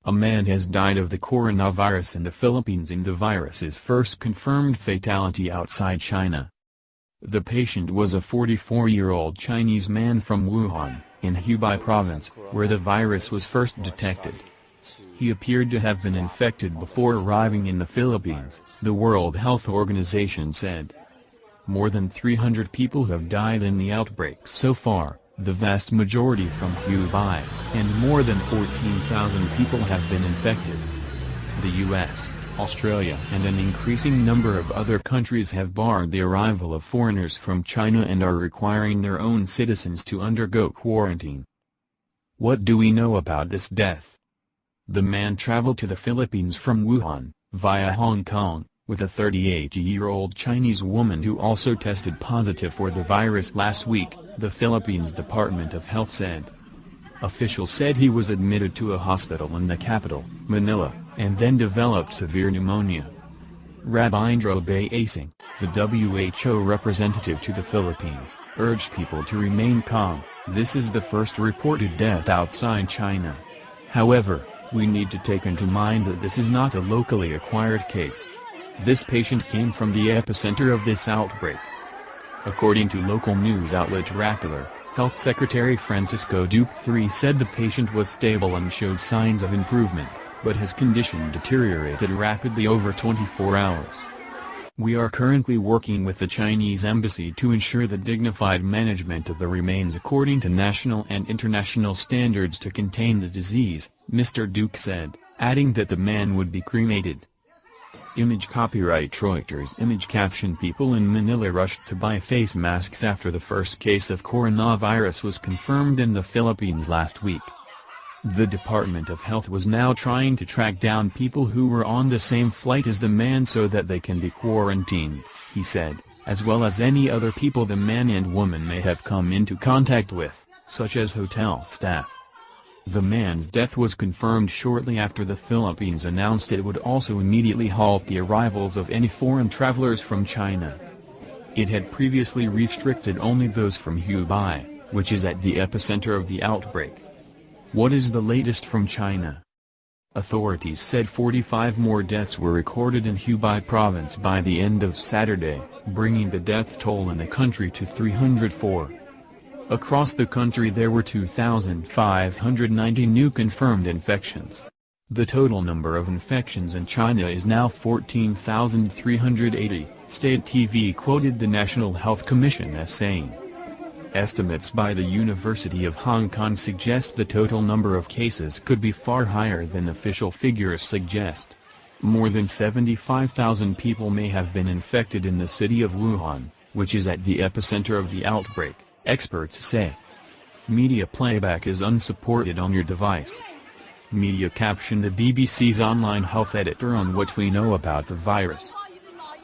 A man has died of the coronavirus in the Philippines in the virus's first confirmed fatality outside China. The patient was a 44-year-old Chinese man from Wuhan, in Hubei province, where the virus was first detected. He appeared to have been infected before arriving in the Philippines, the World Health Organization said. More than 300 people have died in the outbreak so far, the vast majority from Hubei, and more than 14,000 people have been infected. The U.S., Australia and an increasing number of other countries have barred the arrival of foreigners from China and are requiring their own citizens to undergo quarantine. What do we know about this death? The man traveled to the Philippines from Wuhan, via Hong Kong, with a 38-year-old Chinese woman who also tested positive for the virus last week, the Philippines Department of Health said. Officials said he was admitted to a hospital in the capital, Manila, and then developed severe pneumonia. Rabindra Bayasing, the WHO representative to the Philippines, urged people to remain calm. This is the first reported death outside China. However, we need to take into mind that this is not a locally acquired case. This patient came from the epicenter of this outbreak. According to local news outlet Rappler, Health Secretary Francisco Duque III said the patient was stable and showed signs of improvement, but his condition deteriorated rapidly over 24 hours. We are currently working with the Chinese embassy to ensure the dignified management of the remains according to national and international standards to contain the disease, Mr. Duque said, adding that the man would be cremated. Image copyright Reuters image caption People in Manila rushed to buy face masks after the first case of coronavirus was confirmed in the Philippines last week. The Department of Health was now trying to track down people who were on the same flight as the man so that they can be quarantined, he said, as well as any other people the man and woman may have come into contact with, such as hotel staff. The man's death was confirmed shortly after the Philippines announced it would also immediately halt the arrivals of any foreign travelers from China. It had previously restricted only those from Hubei, which is at the epicenter of the outbreak. What is the latest from China? Authorities said 45 more deaths were recorded in Hubei province by the end of Saturday, bringing the death toll in the country to 304. Across the country there were 2,590 new confirmed infections. The total number of infections in China is now 14,380, State TV quoted the National Health Commission as saying. Estimates by the University of Hong Kong suggest the total number of cases could be far higher than official figures suggest. More than 75,000 people may have been infected in the city of Wuhan, which is at the epicenter of the outbreak, experts say. Media playback is unsupported on your device. Media caption The BBC's online health editor on what we know about the virus.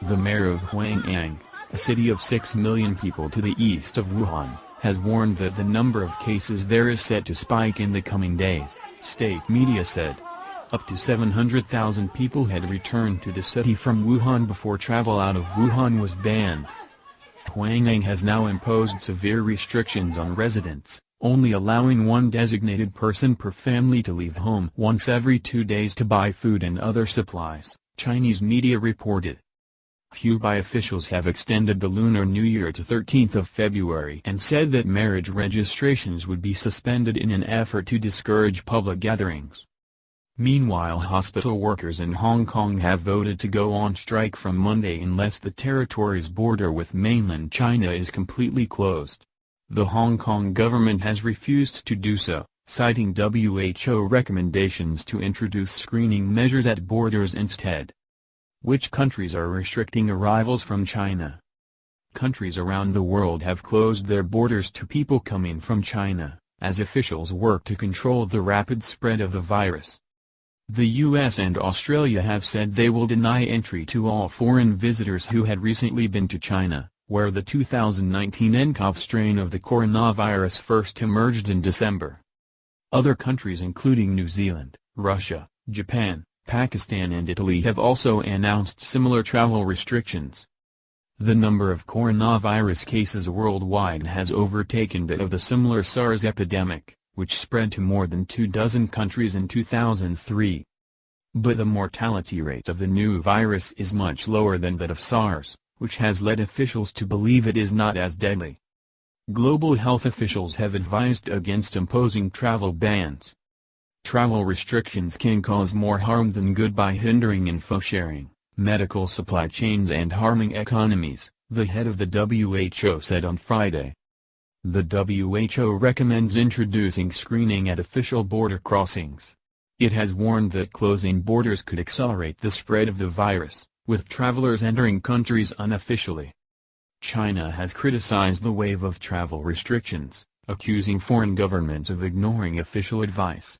The mayor of Huangyang, a city of 6 million people to the east of Wuhan, has warned that the number of cases there is set to spike in the coming days, state media said. Up to 700,000 people had returned to the city from Wuhan before travel out of Wuhan was banned. Huangyang has now imposed severe restrictions on residents, only allowing one designated person per family to leave home once every 2 days to buy food and other supplies, Chinese media reported. Hubei officials have extended the Lunar New Year to 13th of February and said that marriage registrations would be suspended in an effort to discourage public gatherings. Meanwhile, hospital workers in Hong Kong have voted to go on strike from Monday unless the territory's border with mainland China is completely closed. The Hong Kong government has refused to do so, citing WHO recommendations to introduce screening measures at borders instead. Which countries are restricting arrivals from China? Countries around the world have closed their borders to people coming from China, as officials work to control the rapid spread of the virus. The US and Australia have said they will deny entry to all foreign visitors who had recently been to China, where the 2019 NCOV strain of the coronavirus first emerged in December. Other countries including New Zealand, Russia, Japan, Pakistan and Italy have also announced similar travel restrictions. The number of coronavirus cases worldwide has overtaken that of the similar SARS epidemic, which spread to more than 24 countries in 2003. But the mortality rate of the new virus is much lower than that of SARS, which has led officials to believe it is not as deadly. Global health officials have advised against imposing travel bans. Travel restrictions can cause more harm than good by hindering info sharing, medical supply chains and harming economies, the head of the WHO said on Friday. The WHO recommends introducing screening at official border crossings. It has warned that closing borders could accelerate the spread of the virus, with travelers entering countries unofficially. China has criticized the wave of travel restrictions, accusing foreign governments of ignoring official advice.